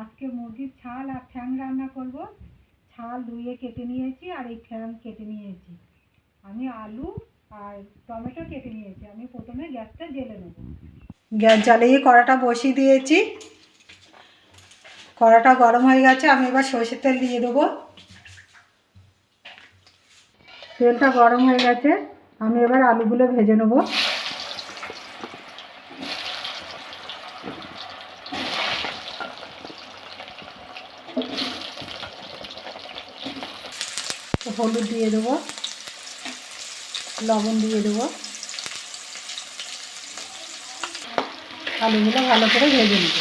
আজকে মুরগির ছাল আর ঠ্যাং রান্না করব। ছাল ধুয়ে কেটে নিয়েছি আর এই ঠ্যাং কেটে নিয়েছি। আমি আলু আর টমেটো কেটে নিয়েছি। আমি প্রথমে গ্যাসটা জ্বেলে নেব। গ্যাস জ্বালিয়ে কড়াটা বসিয়ে দিয়েছি। কড়াটা গরম হয়ে গেছে। আমি এবার সরষের তেল দিয়ে দেবো। তেলটা গরম হয়ে গেছে। আমি এবার আলুগুলো ভেজে নেব। হলুদ দিয়ে দেবো, লবণ দিয়ে দেবো। আলুগুলো ভালো করে ভেজে নেব।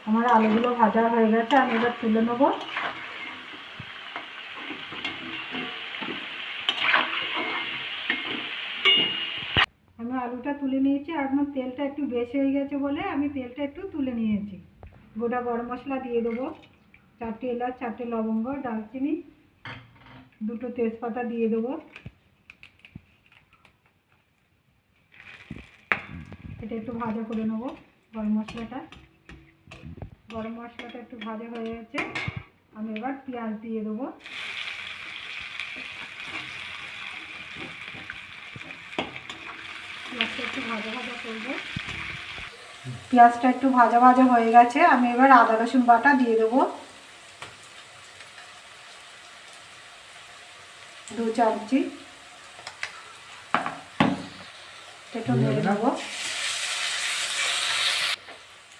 আমার আলুগুলো ভাজা হয়ে গেছে। আমি এবার তুলে নেব। আমি আলুটা তুলে নিয়েছি। আর আমার তেলটা একটু বেশি হয়ে গেছে বলে আমি তেলটা একটু তুলে নিয়েছি। গোটা গরম মশলা দিয়ে দেবো, 4টে এলাচ, 4টে লবঙ্গ, দারচিনি, 2টো তেজপাতা দিয়ে দেবো। এটা একটু ভাজা করে নেব। গরম মশলাটা একটু ভাজা হয়ে গেছে। আমি এবার পেঁয়াজ দিয়ে দেবো। পেঁয়াজটা একটু ভাজা ভাজা করবো। পেঁয়াজটা একটু ভাজা ভাজা হয়ে গেছে। আমি এবার আদা রসুন বাটা দিয়ে দেবো, 2 চামচি। একটু নেড়ে নেব।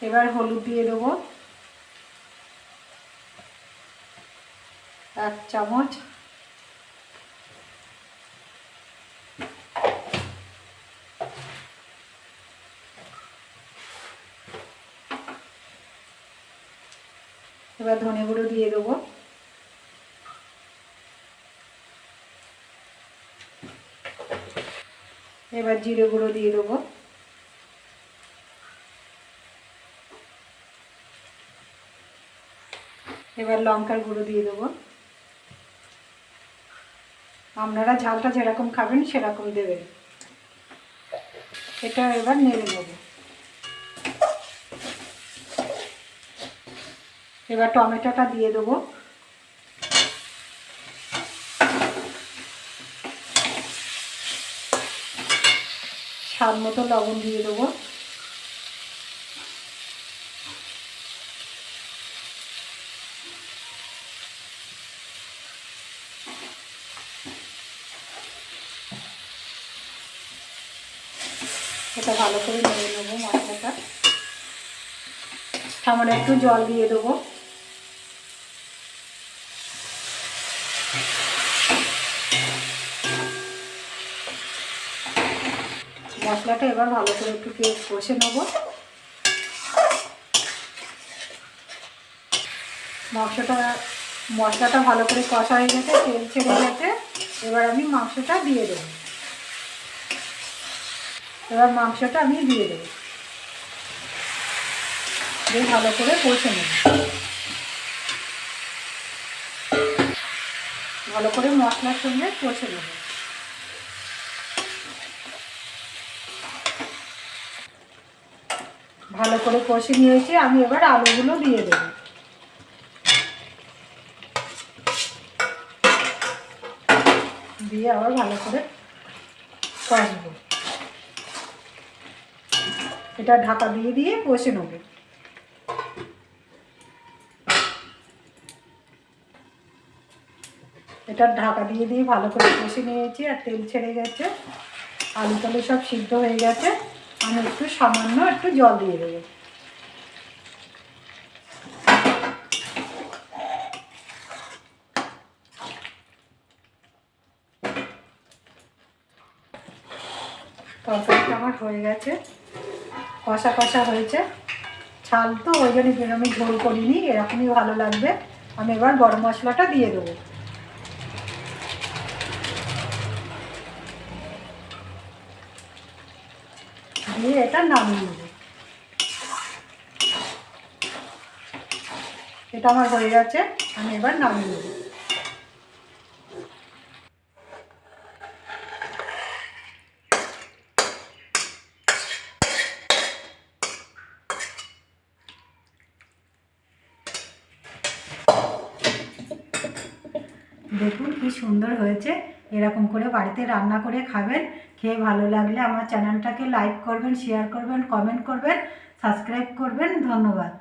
এবার হলুদ দিয়ে দেবো, 1 চামচ। এবার ধনে গুঁড়ো দিয়ে দেবো। এবার জিরে গুঁড়ো দিয়ে দেবো। এবার লঙ্কার গুঁড়ো দিয়ে দেবো। আপনারা ঝালটা যেরকম খাবেন সেরকম দেবেন। এটা এবার নেড়ে নেব। এবার টমেটোটা দিয়ে দেবো। স্বাদ মতো লবণ দিয়ে দেবো। এটা ভালো করে নেড়ে নেবো মশলাটা। সামান্য একটু জল দিয়ে দেবো। মশলাটা এবার ভালো করে একটু কষে নেব। মশলাটা ভালো করে কষা হয়ে গেছে, তেল ছেড়ে গেছে। এবার আমি মাংসটা দিয়ে দেবো। দিয়ে ভালো করে কষে নেব। ভালো করে মশলার সঙ্গে কষে নেব। ভালো করে কষে নিয়েছি। আমি এবার আলুগুলো দিয়ে দেবো। দিয়ে আবার ভালো করে কষবো। এটা ঢাকা দিয়ে দিয়ে কষে নেব। এটা ঢাকা দিয়ে দিয়ে ভালো করে কষে নিয়েছি। আর তেল ছেড়ে গেছে, আলু টালু সব সিদ্ধ হয়ে গেছে। আমি একটু সামান্য একটু জল দিয়ে দেবো। তরকারিটা আমার হয়ে গেছে, কষা কষা হয়েছে। ছাল তো ওই জন্য আমি ঝোল করিনি, এরকমই ভালো লাগবে। আমি এবার গরম মশলাটা দিয়ে দেবো। দিয়ে এটা নামিয়ে নেব। এটা আমার হয়ে গেছে। আমি এবার নামিয়ে নেব। দেখুন কি সুন্দর হয়েছে। এরকম করে বাড়িতে রান্না করে খাবেন। খেয়ে ভালো লাগলে আমার চ্যানেলটাকে লাইক করবেন, শেয়ার করবেন, কমেন্ট করবেন, সাবস্ক্রাইব করবেন। ধন্যবাদ।